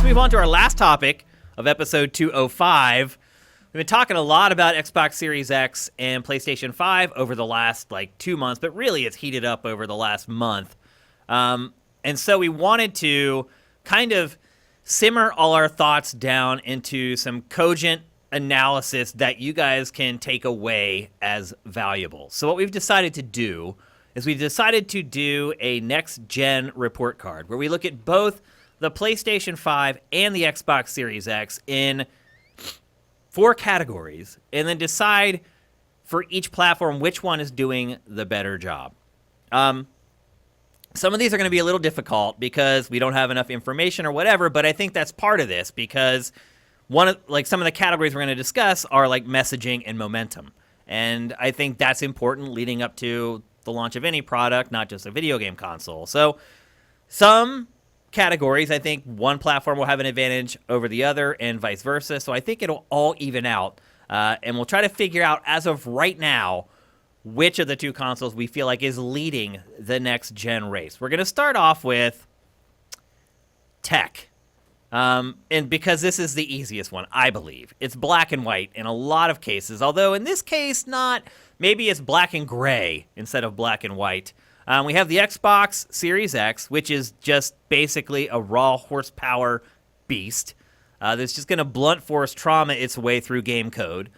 move on to our last topic of episode 205. We've been talking a lot about Xbox Series X and PlayStation 5 over the last 2 months, but really it's heated up over the last month. And so we wanted to kind of simmer all our thoughts down into some cogent analysis that you guys can take away as valuable. So what we've decided to do is we've decided to do a next-gen report card where we look at both the PlayStation 5 and the Xbox Series X in 4 categories, and then decide for each platform which one is doing the better job. Some of these are going to be a little difficult because we don't have enough information or whatever, but I think that's part of this because some of the categories we're going to discuss are like messaging and momentum. And I think that's important leading up to the launch of any product, not just a video game console. So some categories, I think one platform will have an advantage over the other and vice versa. So I think it'll all even out. And we'll try to figure out, as of right now, which of the 2 consoles we feel like is leading the next gen race. We're going to start off with tech. And because this is the easiest one, I believe. It's black and white in a lot of cases, although in this case, maybe it's black and gray instead of black and white. We have the Xbox Series X, which is just basically a raw horsepower beast that's just going to blunt force trauma its way through game code.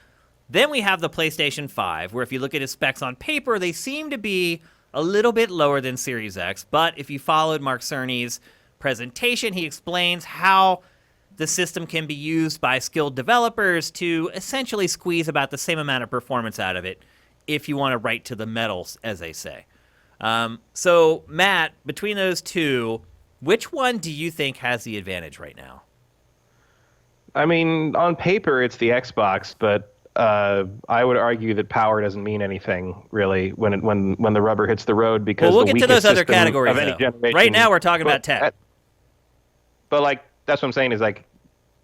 Then we have the PlayStation 5, where if you look at its specs on paper, they seem to be a little bit lower than Series X. But if you followed Mark Cerny's presentation, he explains how the system can be used by skilled developers to essentially squeeze about the same amount of performance out of it if you want to write to the metals, as they say. So, Matt, between those 2, which one do you think has the advantage right now? I mean, on paper, it's the Xbox, but I would argue that power doesn't mean anything, really, when the rubber hits the road, because we'll get to those other categories, though. Right now, we're talking about tech. But, that's what I'm saying is,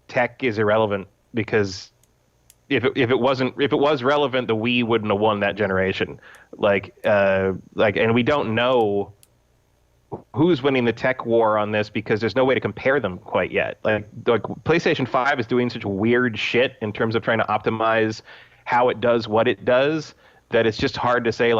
tech is irrelevant, because if it was relevant, the Wii wouldn't have won that generation. And we don't know who's winning the tech war on this because there's no way to compare them quite yet. Like PlayStation 5 is doing such weird shit in terms of trying to optimize how it does what it does that it's just hard to say,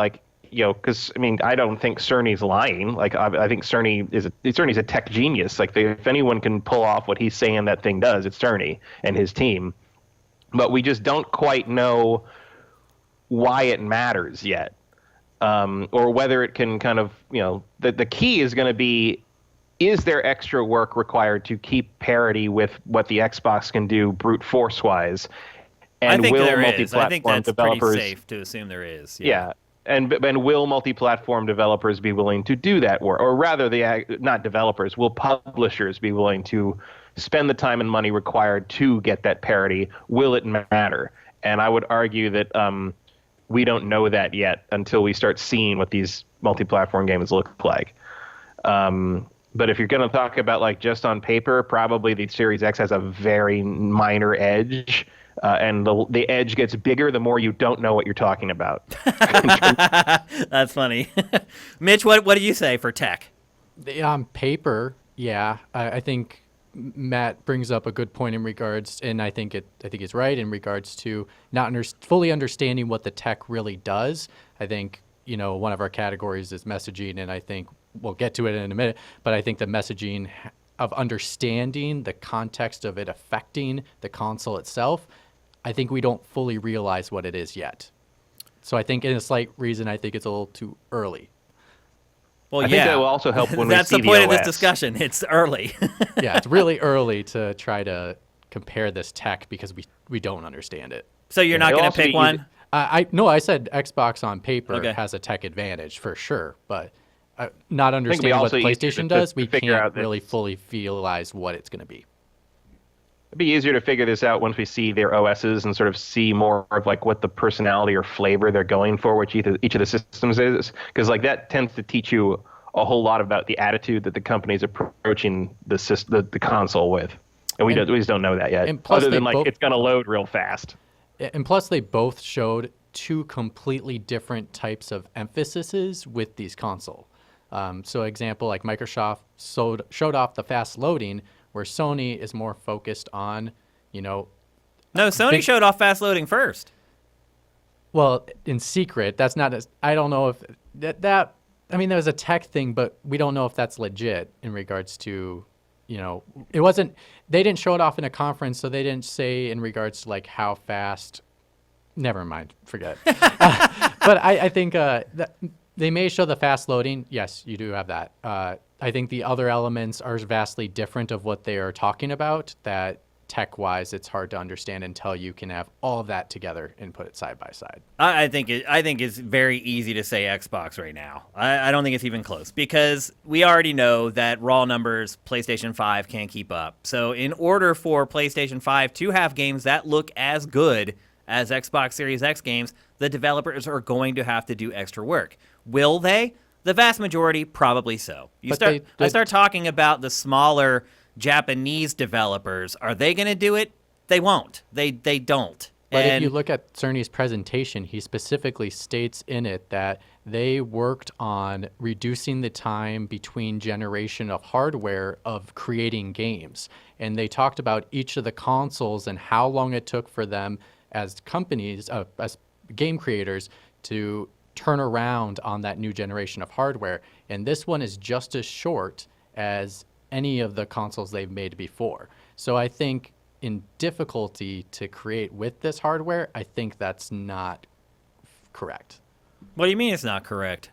because I don't think Cerny's lying. I think Cerny's a tech genius. If anyone can pull off what he's saying that thing does, it's Cerny and his team. But we just don't quite know why it matters yet, or whether it can kind of, the key is going to be, is there extra work required to keep parity with what the Xbox can do brute force-wise? And I think will there multi-platform is. I think that's developers, pretty safe to assume there is. Yeah. And will multi-platform developers be willing to do that work? Or rather, not developers, will publishers be willing to spend the time and money required to get that parity? Will it matter? And I would argue that we don't know that yet until we start seeing what these multi-platform games look like. But if you're going to talk about just on paper, probably the Series X has a very minor edge. And the edge gets bigger the more you don't know what you're talking about. That's funny. Mitch, what do you say for tech? On paper, yeah, I think Matt brings up a good point in regards, and I think it's right in regards to not fully understanding what the tech really does. I think one of our categories is messaging, and I think we'll get to it in a minute. But I think the messaging of understanding the context of it affecting the console itself, I think we don't fully realize what it is yet. So I think, in a slight reason, I think it's a little too early. Well, I think that will also help when we see the OS. That's the point of this discussion. It's early. Yeah, it's really early to try to compare this tech because we don't understand it. So you're not going to pick one? No, I said Xbox on paper has a tech advantage for sure, but not understanding what PlayStation does, we can't really fully realize what it's going to be. It'd be easier to figure this out once we see their OSs and sort of see more of what the personality or flavor they're going for, which each of the systems is, because that tends to teach you a whole lot about the attitude that the company's approaching the console with, and we just don't know that yet. Other than it's going to load real fast. And plus, they both showed 2 completely different types of emphases with these console. So, example, Microsoft showed off the fast loading, where Sony is more focused on, No, Sony big- showed off fast loading first. well, in secret. That's not. I don't know if that. I mean, there was a tech thing, but we don't know if that's legit in regards to, it wasn't. They didn't show it off in a conference, so they didn't say in regards to like how fast. Never mind, forget. But I think that they may show the fast loading. Yes, you do have that. I think the other elements are vastly different of what they are talking about. That tech-wise, it's hard to understand until you can have all of that together and put it side by side. I think it's very easy to say Xbox right now. I don't think it's even close because we already know that raw numbers PlayStation 5 can't keep up. So in order for PlayStation 5 to have games that look as good as Xbox Series X games, the developers are going to have to do extra work. Will they? The vast majority, probably so. I start talking about the smaller Japanese developers. Are they going to do it? They won't. They don't. But if you look at Cerny's presentation, he specifically states in it that they worked on reducing the time between generation of hardware of creating games. And they talked about each of the consoles and how long it took for them as companies, as game creators, to turn around on that new generation of hardware. And this one is just as short as any of the consoles they've made before. So I think in difficulty to create with this hardware, I think that's not correct. What do you mean it's not correct?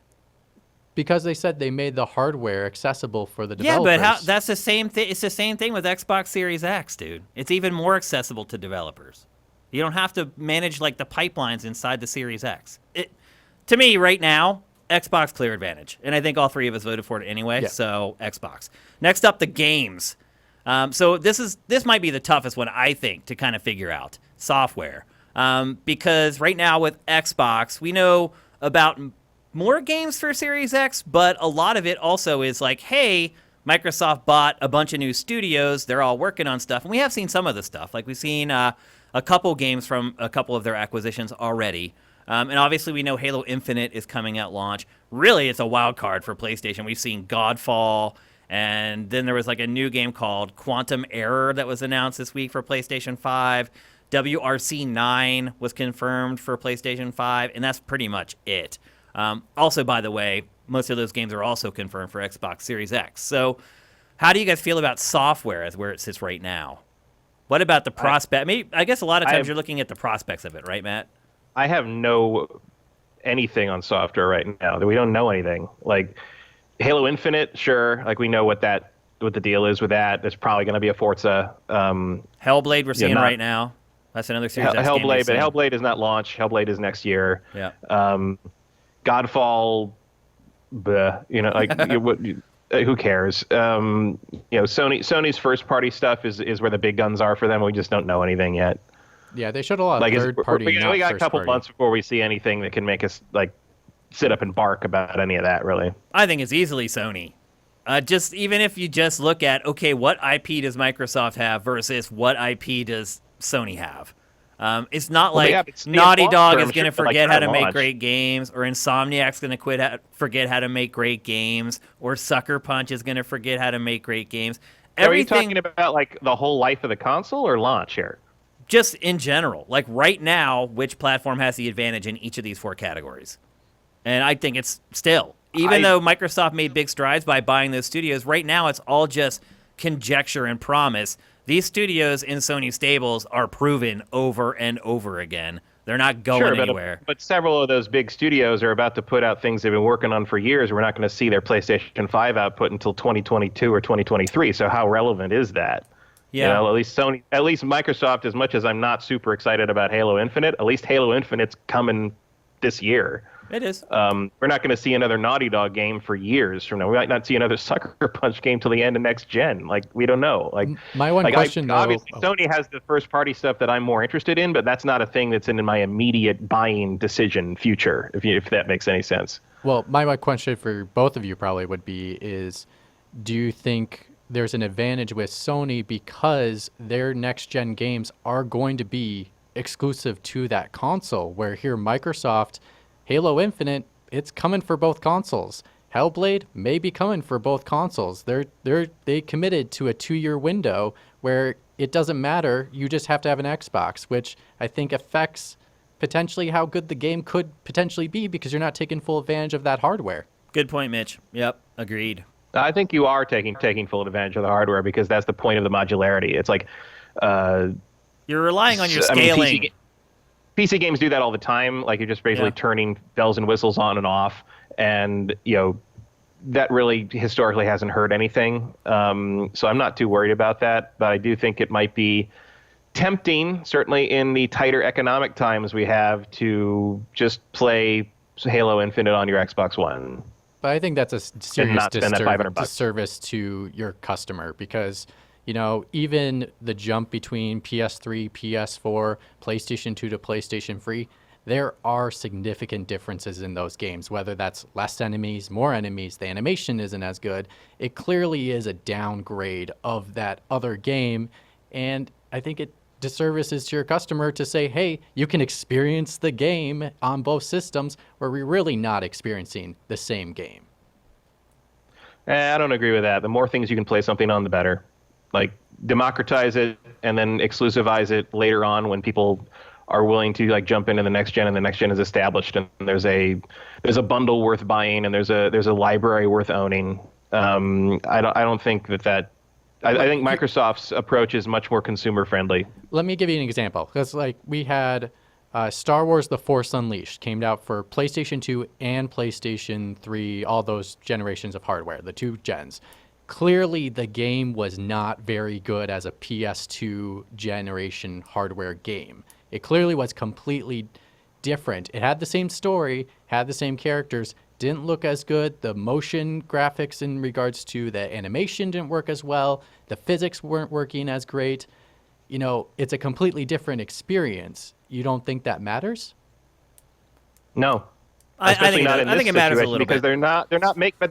Because they said they made the hardware accessible for the developers. Yeah, but that's the same thing. It's the same thing with Xbox Series X, dude. It's even more accessible to developers. You don't have to manage like the pipelines inside the Series X. To me, right now, Xbox clear advantage, and I think all three of us voted for it anyway. Yeah. So Xbox. Next up, the games. So this might be the toughest one I think to kind of figure out software, because right now with Xbox we know about more games for Series X, but a lot of it also is like, hey, Microsoft bought a bunch of new studios. They're all working on stuff, and we have seen some of the stuff. Like we've seen a couple games from a couple of their acquisitions already. And obviously we know Halo Infinite is coming at launch. Really, it's a wild card for PlayStation. We've seen Godfall, and then there was like a new game called Quantum Error that was announced this week for PlayStation 5. WRC 9 was confirmed for PlayStation 5, and that's pretty much it. Also, by the way, most of those games are also confirmed for Xbox Series X. So how do you guys feel about software as where it sits right now? What about the prospect? I guess a lot of times you're looking at the prospects of it, right, Matt? I have no anything on software right now. We don't know anything. Like Halo Infinite, sure. Like we know what the deal is with that. There's probably going to be a Forza. Hellblade we're seeing right now. That's another Series X game. Hellblade, but Hellblade is not launch. Hellblade is next year. Yeah. Godfall, who cares? Sony's first party stuff is where the big guns are for them. We just don't know anything yet. Yeah, they showed a lot of third party. We got a couple months before we see anything that can make us like sit up and bark about any of that. Really, I think it's easily Sony. Just even if you just look at what IP does Microsoft have versus what IP does Sony have. It's not Naughty Dog is going to forget how to make great games, or Insomniac's going to forget how to make great games, or Sucker Punch is going to forget how to make great games. Are you talking about like the whole life of the console or launch here? Just in general, like right now, which platform has the advantage in each of these four categories? And I think it's still, even though Microsoft made big strides by buying those studios, right now it's all just conjecture and promise. These studios in Sony stables are proven over and over again. They're not going anywhere. But several of those big studios are about to put out things they've been working on for years. We're not going to see their PlayStation 5 output until 2022 or 2023. So how relevant is that? Yeah, at least Microsoft, as much as I'm not super excited about Halo Infinite, at least Halo Infinite's coming this year. It is. We're not going to see another Naughty Dog game for years from now. We might not see another Sucker Punch game till the end of next gen. Like, we don't know. Like, my one question, though. Obviously, Sony has the first-party stuff that I'm more interested in, but that's not a thing that's in my immediate buying decision future, if that makes any sense. Well, my question for both of you probably would be is, do you think there's an advantage with Sony because their next-gen games are going to be exclusive to that console, where here Microsoft, Halo Infinite, it's coming for both consoles. Hellblade may be coming for both consoles. They committed to a 2-year window where it doesn't matter. You just have to have an Xbox, which I think affects potentially how good the game could potentially be because you're not taking full advantage of that hardware. Good point, Mitch. Yep, agreed. I think you are taking full advantage of the hardware because that's the point of the modularity. It's like You're relying on your I mean, scaling. PC games do that all the time. Like you're just basically turning bells and whistles on and off, and that really historically hasn't hurt anything. So I'm not too worried about that, but I do think it might be tempting, certainly in the tighter economic times we have, to just play Halo Infinite on your Xbox One. But I think that's a serious not spend that $500. disservice to your customer because, even the jump between PS3, PS4, PlayStation 2 to PlayStation 3, there are significant differences in those games, whether that's less enemies, more enemies, the animation isn't as good. It clearly is a downgrade of that other game, and I think it disservices to your customer to say, hey, you can experience the game on both systems where we're really not experiencing the same game. I don't agree with that. The more things you can play something on, the better. Like, democratize it and then exclusivize it later on when people are willing to like jump into the next gen and the next gen is established and there's a bundle worth buying and there's a library worth owning. I don't think that I think Microsoft's approach is much more consumer friendly. Let me give you an example. Because we had Star Wars The Force Unleashed came out for PlayStation 2 and PlayStation 3, all those generations of hardware, the 2 gens. Clearly, the game was not very good as a PS2 generation hardware game. It clearly was completely different. It had the same story, had the same characters, didn't look as good. The motion graphics in regards to the animation didn't work as well. The physics weren't working as great. It's a completely different experience. You don't think that matters? No. I think it matters a little because bit.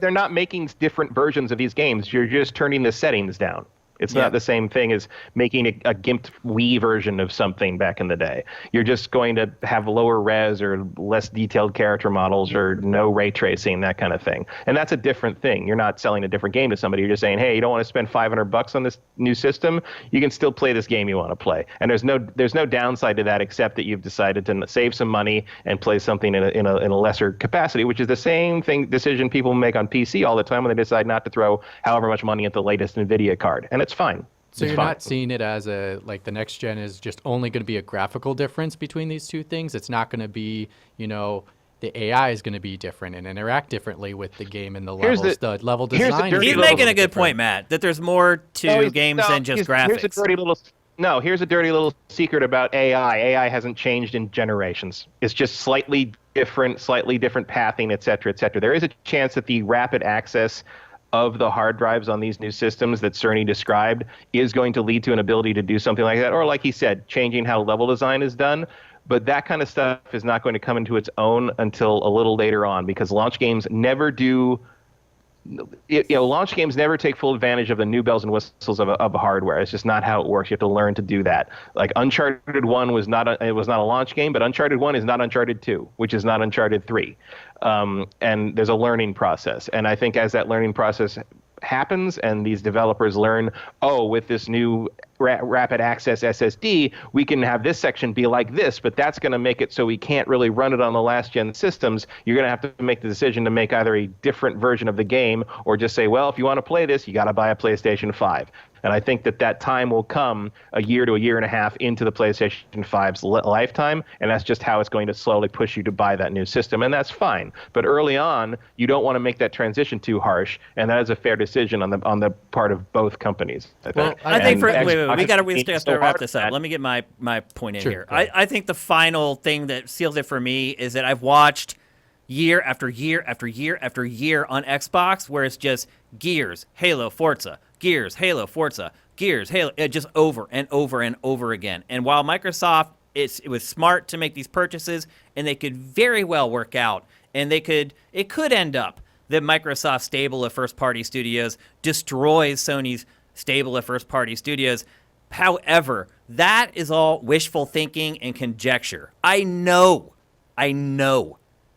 they're not making different versions of these games. You're just turning the settings down. It's not the same thing as making a gimped Wii version of something back in the day. You're just going to have lower res or less detailed character models or no ray tracing, that kind of thing. And that's a different thing. You're not selling a different game to somebody. You're just saying, hey, you don't want to spend $500 on this new system? You can still play this game you want to play. And there's no downside to that except that you've decided to save some money and play something in a lesser capacity, which is the same decision people make on PC all the time when they decide not to throw however much money at the latest NVIDIA card. And it's fine. So you're not seeing it as the next gen is just only going to be a graphical difference between these two things. It's not going to be, the AI is going to be different and interact differently with the game and the levels. The level design. He's making a good point, Matt, that there's more to games than just graphics. Here's a dirty little secret about AI. AI hasn't changed in generations. It's just slightly different pathing, et cetera, et cetera. There is a chance that the rapid access of the hard drives on these new systems that Cerny described is going to lead to an ability to do something like that, or like he said, changing how level design is done. But that kind of stuff is not going to come into its own until a little later on, because launch games never do. Launch games never take full advantage of the new bells and whistles of hardware. It's just not how it works. You have to learn to do that. Like Uncharted 1 was not a launch game, but Uncharted 1 is not Uncharted 2, which is not Uncharted 3. And there's a learning process. And I think as that learning process happens and these developers learn, with this new rapid access SSD, we can have this section be like this, but that's going to make it so we can't really run it on the last gen systems. You're going to have to make the decision to make either a different version of the game or just say, well, if you want to play this, you got to buy a PlayStation 5. And I think that time will come a year to a year and a half into the PlayStation 5's lifetime, and that's just how it's going to slowly push you to buy that new system, and that's fine. But early on, you don't want to make that transition too harsh, and that is a fair decision on the part of both companies. I think we have to wrap this up. Let me get my point in here. I think the final thing that seals it for me is that I've watched year after year after year after year on Xbox where it's just Gears, Halo, Forza, Gears, Halo, Forza, Gears, Halo, just over and over and over again. And while Microsoft, it was smart to make these purchases, and they could very well work out, and it could end up that Microsoft's stable of first-party studios destroys Sony's stable of first-party studios. However, that is all wishful thinking and conjecture. I know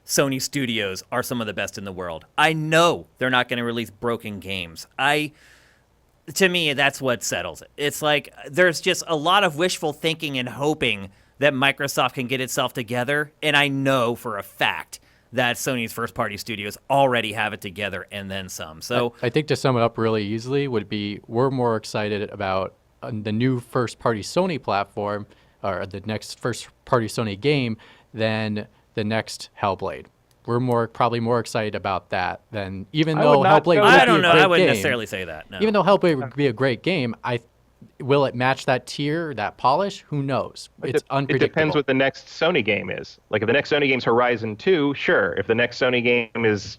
Sony studios are some of the best in the world. I know they're not going to release broken games. To me, that's what settles it. It's like there's just a lot of wishful thinking and hoping that Microsoft can get itself together, and I know for a fact that Sony's first-party studios already have it together and then some. So I think to sum it up really easily would be we're more excited about the new first-party Sony platform or the next first-party Sony game than the next Hellblade. We're probably more excited about that than even though Hellblade would be a great game. I don't know. I wouldn't necessarily say that. No. Even though Hellblade would be a great game, will it match that tier, that polish? Who knows? It's unpredictable. It depends what the next Sony game is. Like if the next Sony game's Horizon 2, sure. If the next Sony game is,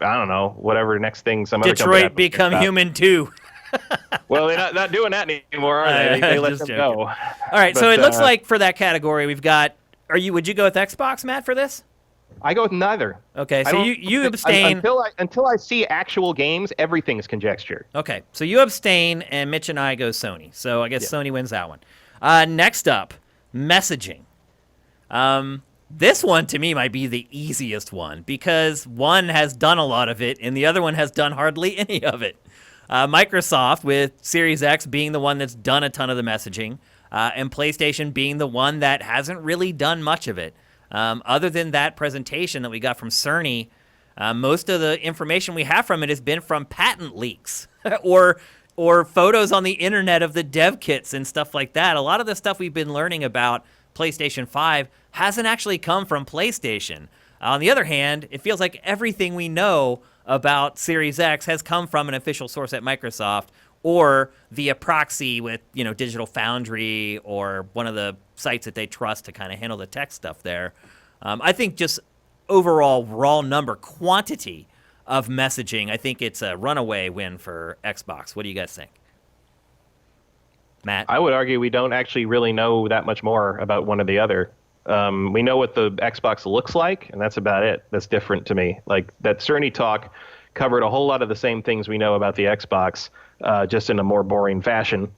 I don't know, whatever next thing, some Detroit other company Become Human 2. Well, they're not doing that anymore, are they? They let them go. All right, so it looks like for that category we've got. Would you go with Xbox, Matt, for this? I go with neither. Okay, so you abstain. Until I see actual games, everything's conjecture. Okay, so you abstain, and Mitch and I go Sony. So I guess Sony wins that one. Next up, messaging. This one, to me, might be the easiest one because one has done a lot of it, and the other one has done hardly any of it. Microsoft, with Series X being the one that's done a ton of the messaging, and PlayStation being the one that hasn't really done much of it. Other than that presentation that we got from Cerny, most of the information we have from it has been from patent leaks or photos on the internet of the dev kits and stuff like that. A lot of the stuff we've been learning about PlayStation 5 hasn't actually come from PlayStation. On the other hand, it feels like everything we know about Series X has come from an official source at Microsoft or via proxy with, Digital Foundry or one of the sites that they trust to kind of handle the tech stuff there. I think just overall raw quantity of messaging, I think it's a runaway win for Xbox. What do you guys think? Matt? I would argue we don't actually really know that much more about one or the other. We know what the Xbox looks like, and that's about it. That's different to me. Like that Cerny talk covered a whole lot of the same things we know about the Xbox, just in a more boring fashion.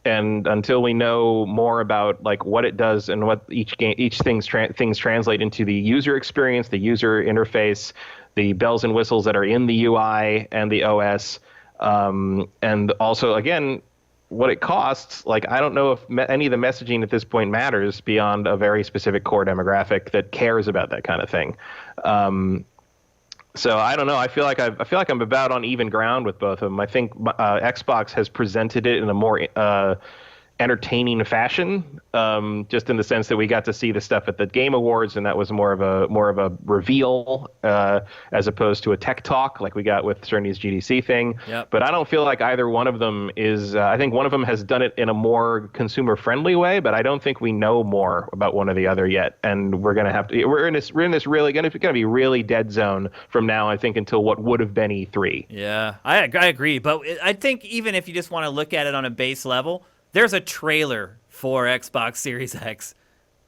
And until we know more about like what it does and what things translate into the user experience, the user interface, the bells and whistles that are in the UI and the OS, and also again what it costs. Like I don't know if any of the messaging at this point matters beyond a very specific core demographic that cares about that kind of thing. So I don't know. I feel like I'm about on even ground with both of them. I think Xbox has presented it in a more entertaining fashion, just in the sense that we got to see the stuff at the Game Awards, and that was more of a reveal as opposed to a tech talk like we got with Cerny's GDC thing. Yep. But I don't feel like either one of them is. I think one of them has done it in a more consumer-friendly way, but I don't think we know more about one or the other yet. And we're gonna have to. We're in this really gonna be really dead zone from now, I think, until what would have been E3. Yeah, I agree. But I think even if you just want to look at it on a base level, there's a trailer for Xbox Series X.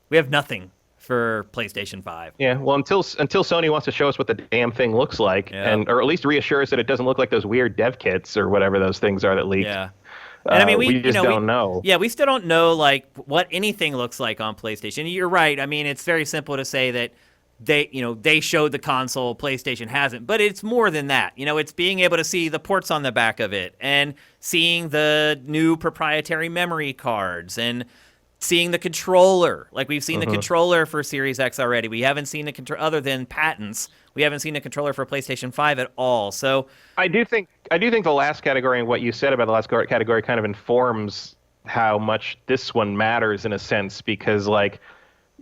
We have nothing for PlayStation 5. Yeah, well, until Sony wants to show us what the damn thing looks like, or at least reassure us that it doesn't look like those weird dev kits or whatever those things are that leaked. Yeah. And I mean, we just don't know. Yeah, we still don't know like what anything looks like on PlayStation. You're right. I mean, it's very simple to say that they showed the console, PlayStation hasn't, but it's more than that. It's being able to see the ports on the back of it and seeing the new proprietary memory cards and seeing the controller. Like we've seen the controller for Series X already. We haven't seen the controller other than patents. We haven't seen the controller for PlayStation 5 at all. So I do think the last category and what you said about the last category kind of informs how much this one matters in a sense, because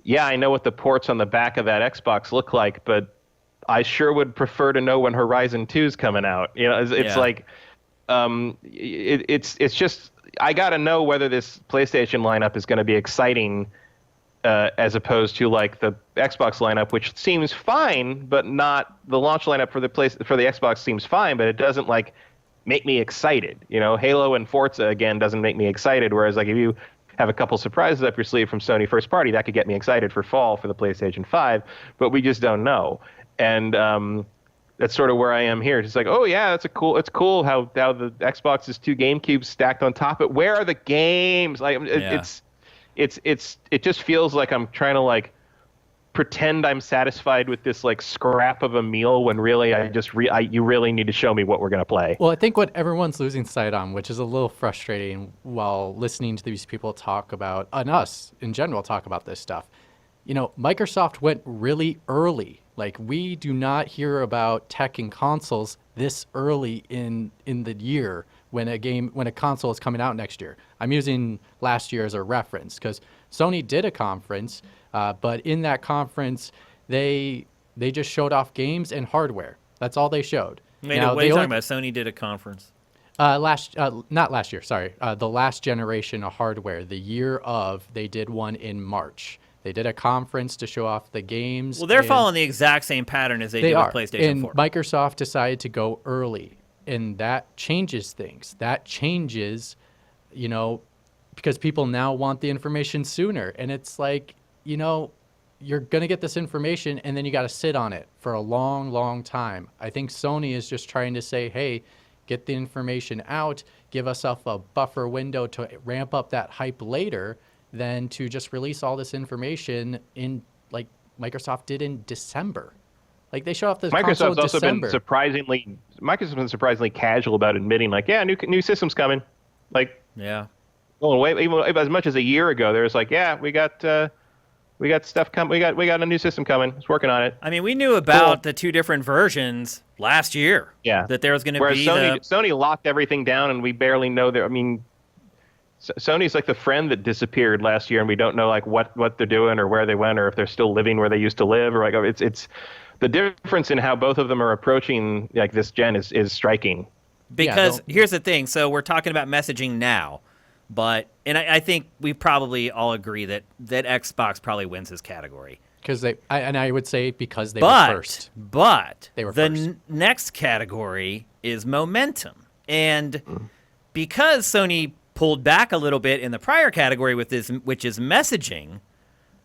yeah, I know what the ports on the back of that Xbox look like, but I sure would prefer to know when Horizon 2 is coming out. It's just I got to know whether this PlayStation lineup is going to be exciting as opposed to like the Xbox lineup, which seems fine, but not the launch lineup for the Xbox seems fine, but it doesn't like make me excited. Halo and Forza again doesn't make me excited, whereas like if you have a couple surprises up your sleeve from Sony first party, that could get me excited for fall for the PlayStation 5, but we just don't know. And that's sort of where I am here. It's like, oh yeah, it's cool how the Xbox is 2 GameCubes stacked on top of it. Where are the games? Like it just feels like I'm trying to like pretend I'm satisfied with this like scrap of a meal when really you really need to show me what we're going to play. Well, I think what everyone's losing sight on, which is a little frustrating while listening to these people talk about, and us in general talk about this stuff, Microsoft went really early. Like, we do not hear about tech and consoles this early in the year when a console is coming out next year. I'm using last year as a reference because Sony did a conference, but in that conference, they just showed off games and hardware. That's all they showed. What are you talking about? Sony did a conference. Not last year, sorry. The last generation of hardware, the year of, they did one in March. They did a conference to show off the games. Well, they're following the exact same pattern as they did with PlayStation 4. And Microsoft decided to go early, and that changes things. That changes, because people now want the information sooner. And it's like, you're going to get this information, and then you got to sit on it for a long, long time. I think Sony is just trying to say, hey, get the information out, give ourselves a buffer window to ramp up that hype later, than to just release all this information in like Microsoft did in December. Like, they show off the console in December. Microsoft's been surprisingly casual about admitting, like, yeah, new system's coming. Like, yeah. Well, even as much as a year ago, there was like, yeah, we got stuff coming. We got a new system coming. It's working on it. I mean, we knew about the two different versions last year. Yeah. That there was going to be Sony locked everything down, and we barely know there. I mean, Sony's like the friend that disappeared last year, and we don't know like what they're doing or where they went or if they're still living where they used to live, or like it's the difference in how both of them are approaching like this gen is striking. Because here's the thing. So we're talking about messaging now, but I think we probably all agree that Xbox probably wins this category. Because I would say because they were first. But they were first. The next category is momentum, and because Sony pulled back a little bit in the prior category with this, which is messaging,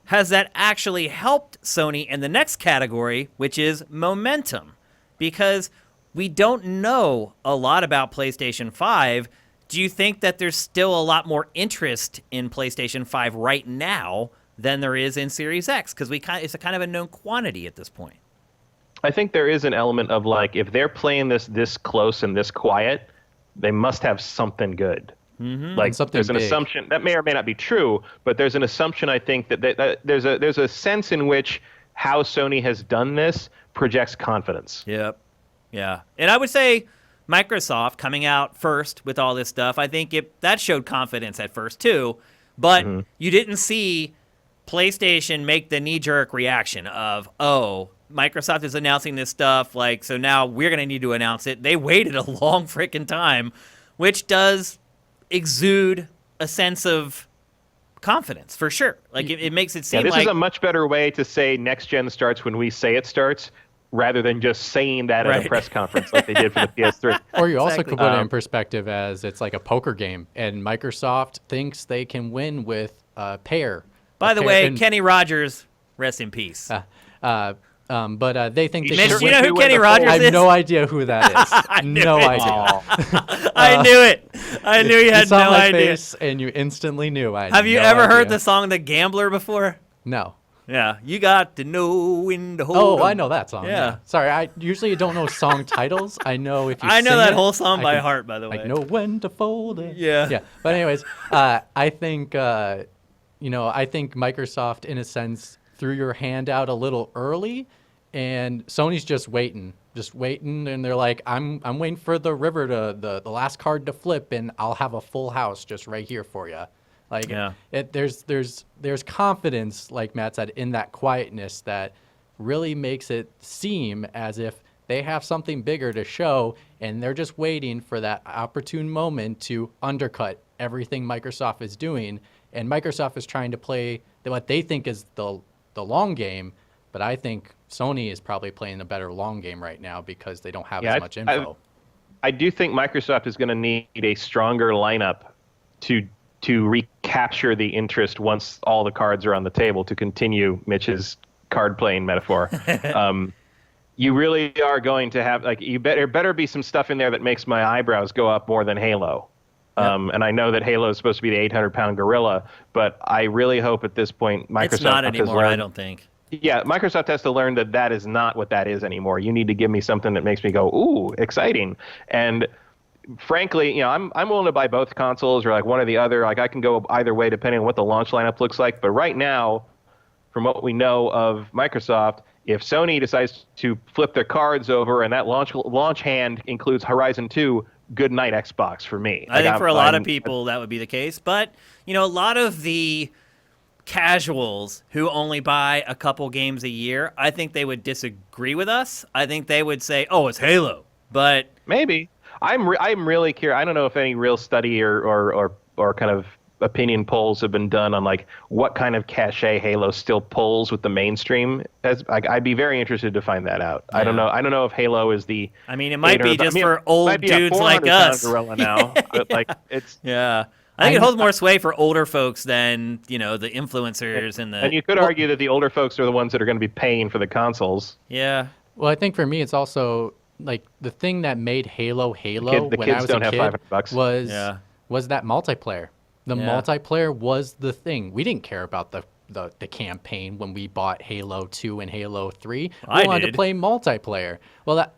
has that actually helped Sony in the next category, which is momentum? Because we don't know a lot about PlayStation 5. Do you think that there's still a lot more interest in PlayStation 5 right now than there is in Series X? Because it's a kind of a known quantity at this point. I think there is an element of like, if they're playing this close and this quiet, they must have something good. Mm-hmm. Like, there's an assumption that may or may not be true, but there's an assumption, I think, that there's a sense in which how Sony has done this projects confidence. Yep. Yeah. And I would say Microsoft coming out first with all this stuff, I think that showed confidence at first too, but you didn't see PlayStation make the knee-jerk reaction of, oh, Microsoft is announcing this stuff, like, so now we're going to need to announce it. They waited a long freaking time, which does exude a sense of confidence for sure. Like, it makes it seem this like is a much better way to say next gen starts when we say it starts, rather than just saying that at a press conference like they did for the PS3. Or you also could put it in perspective as it's like a poker game, and Microsoft thinks they can win with a pair. By the way, Kenny Rogers, rest in peace. But they think they Mitch, can do you win. know who Kenny Rogers is? I have no idea who that is. No idea. I knew it. I knew you had no idea. Face and you instantly knew. Have you ever heard the song "The Gambler" before? No. Yeah, you got to know when to hold 'em. I know that song. Yeah. Sorry, I usually don't know song titles. I know if you I know sing that it, whole song by heart, by the way. I know when to fold it. Yeah. Yeah. But anyways, I think I think Microsoft, in a sense, threw your hand out a little early, and Sony's just waiting, and they're like, I'm waiting for the river the last card to flip, and I'll have a full house just right here for you. Like, there's confidence, like Matt said, in that quietness that really makes it seem as if they have something bigger to show, and they're just waiting for that opportune moment to undercut everything Microsoft is doing. And Microsoft is trying to play what they think is the long game, but I think Sony is probably playing a better long game right now because they don't have as much info. I do think Microsoft is going to need a stronger lineup to recapture the interest once all the cards are on the table, to continue Mitch's card playing metaphor. You really are going to have, like, there better be some stuff in there that makes my eyebrows go up more than Halo. And I know that Halo is supposed to be the 800-pound gorilla, but I really hope at this point Microsoft it's not anymore, I don't think. Yeah, Microsoft has to learn that that is not what that is anymore. You need to give me something that makes me go, ooh, exciting. And frankly, I'm willing to buy both consoles or like one or the other. Like I can go either way depending on what the launch lineup looks like. But right now, from what we know of Microsoft, if Sony decides to flip their cards over and that launch hand includes Horizon 2, good night Xbox for me. I think for a lot of people that would be the case. But, a lot of the casuals who only buy a couple games a year, I think they would disagree with us. I think they would say, oh, it's Halo. But maybe. I'm really curious. I don't know if any real study or kind of opinion polls have been done on like what kind of cachet Halo still pulls with the mainstream. I'd be very interested to find that out. Yeah. I don't know if Halo is the. I mean, it might be just for old dudes like us. Gorilla now, but like it's. Yeah. I think it holds more sway for older folks than, the influencers and the... And you could argue that the older folks are the ones that are going to be paying for the consoles. Yeah. Well, I think for me, it's also, like, the thing that made Halo the when I kids was don't a have kid $500. was that multiplayer. The Yeah. multiplayer was the thing. We didn't care about the campaign when we bought Halo 2 and Halo 3. We wanted to play multiplayer. Well,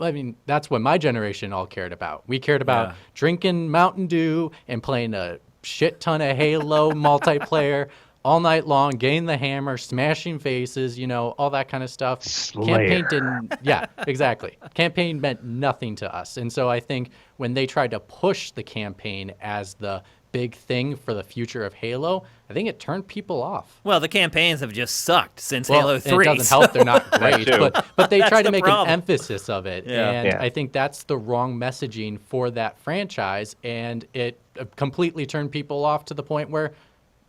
that's what my generation all cared about. We cared about drinking Mountain Dew and playing a shit ton of Halo multiplayer all night long, getting the hammer, smashing faces, all that kind of stuff. Slayer. Campaign exactly. Campaign meant nothing to us. And so I think when they tried to push the campaign as the big thing for the future of Halo, I think it turned people off. Well, the campaigns have just sucked since Halo 3. And it doesn't help they're not great, but they try to make problem. an emphasis of it. Yeah. And Yeah. I think that's the wrong messaging for that franchise, and it completely turned people off to the point where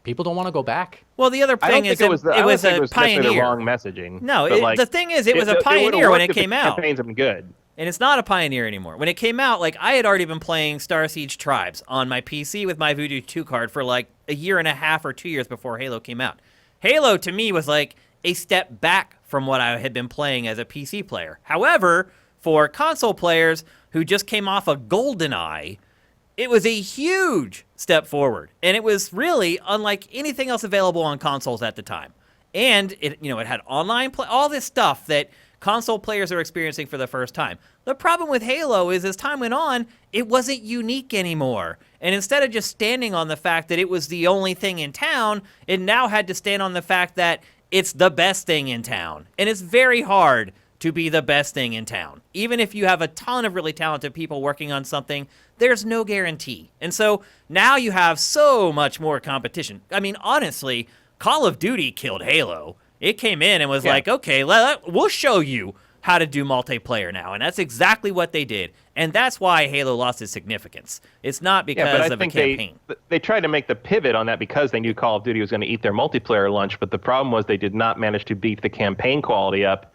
people don't want to go back. Well, the other thing is it was a pioneer. The wrong messaging. No, the thing is, it was a pioneer when it came out. Campaigns have been good. And it's not a pioneer anymore. When it came out, like, I had already been playing Star Siege Tribes on my PC with my Voodoo 2 card for like a year and a half or 2 years before Halo came out. Halo, to me, was like a step back from what I had been playing as a PC player. However, for console players who just came off a GoldenEye, it was a huge step forward. And it was really unlike anything else available on consoles at the time. And it had online play, all this stuff that console players are experiencing for the first time. The problem with Halo is as time went on, it wasn't unique anymore. And instead of just standing on the fact that it was the only thing in town, it now had to stand on the fact that it's the best thing in town. And it's very hard to be the best thing in town. Even if you have a ton of really talented people working on something, there's no guarantee. And so now you have so much more competition. I mean, honestly, Call of Duty killed Halo. It came in and was like, okay, we'll show you how to do multiplayer now. And that's exactly what they did. And that's why Halo lost its significance. It's not because of a campaign. They tried to make the pivot on that because they knew Call of Duty was going to eat their multiplayer lunch. But the problem was they did not manage to beat the campaign quality up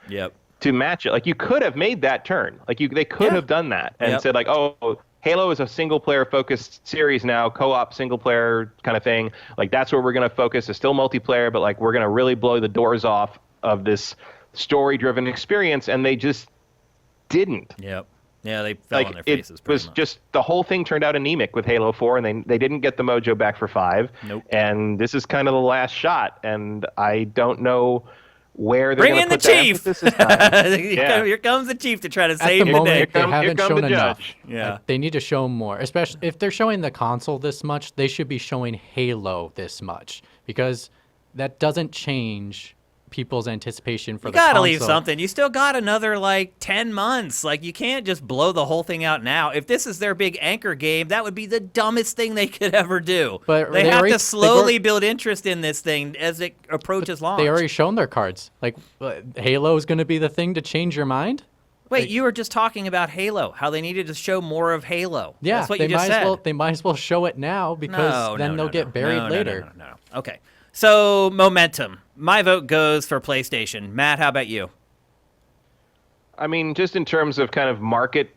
to match it. Like, you could have made that turn. Like, they could have done that and said, like, oh, Halo is a single-player focused series now, co-op single-player kind of thing. Like, that's where we're going to focus. It's still multiplayer, but like we're going to really blow the doors off of this story-driven experience, and they just didn't. Yep. Yeah, they fell on their faces. It was just the whole thing turned out anemic with Halo 4, and they didn't get the mojo back for 5. Nope. And this is kind of the last shot, and I don't know where they're going to put the chief. This time. Here comes the chief to try to save the day. They haven't shown enough. Yeah. They need to show more, especially if they're showing the console this much. They should be showing Halo this much, because that doesn't change people's anticipation for the console. You gotta leave something. You still got another 10 months. Like, you can't just blow the whole thing out now. If this is their big anchor game, that would be the dumbest thing they could ever do. But they have to slowly build interest in this thing as it approaches launch. They already shown their cards. Like, Halo is going to be the thing to change your mind? Wait, you were just talking about Halo, how they needed to show more of Halo. Yeah, that's what you just said. They might as well show it now, because then they'll get buried later. No. Okay. So, momentum. My vote goes for PlayStation. Matt, how about you? I mean, just in terms of kind of market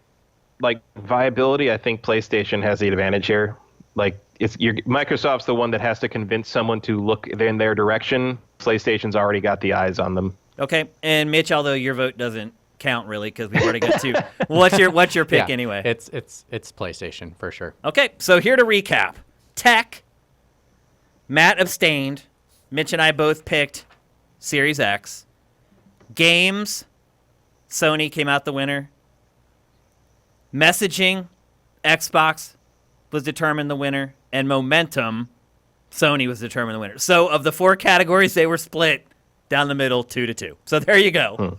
viability, I think PlayStation has the advantage here. Like, Microsoft's the one that has to convince someone to look in their direction. PlayStation's already got the eyes on them. Okay, and Mitch, although your vote doesn't count really because we've already got two. What's your pick anyway? It's PlayStation for sure. Okay, so here to recap: Tech. Matt abstained. Mitch and I both picked Series X. Games, Sony came out the winner. Messaging, Xbox was determined the winner. And momentum, Sony was determined the winner. So of the 4 categories, they were split down the middle, 2-2. So there you go.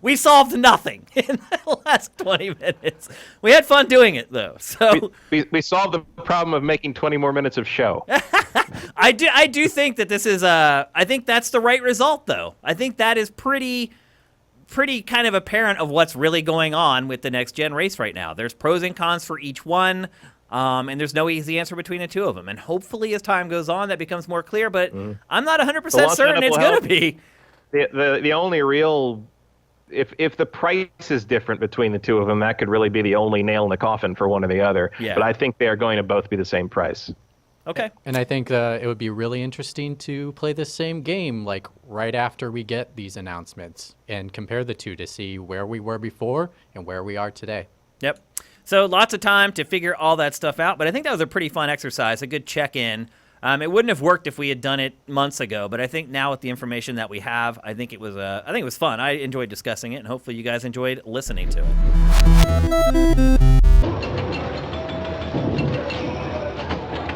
We solved nothing in the last 20 minutes. We had fun doing it, though. So we solved the problem of making 20 more minutes of show. I do think that this is I think that's the right result, though. I think that is pretty kind of apparent of what's really going on with the next gen race right now. There's pros and cons for each one. And there's no easy answer between the two of them. And hopefully as time goes on, that becomes more clear. But I'm not 100% certain it's going to be. The only real... If the price is different between the two of them, that could really be the only nail in the coffin for one or the other. Yeah. But I think they are going to both be the same price. Okay. And I think it would be really interesting to play the same game like right after we get these announcements and compare the two to see where we were before and where we are today. Yep. So lots of time to figure all that stuff out, but I think that was a pretty fun exercise, a good check-in. It wouldn't have worked if we had done it months ago, but I think now with the information that we have, I think it was fun. I enjoyed discussing it, and hopefully you guys enjoyed listening to it.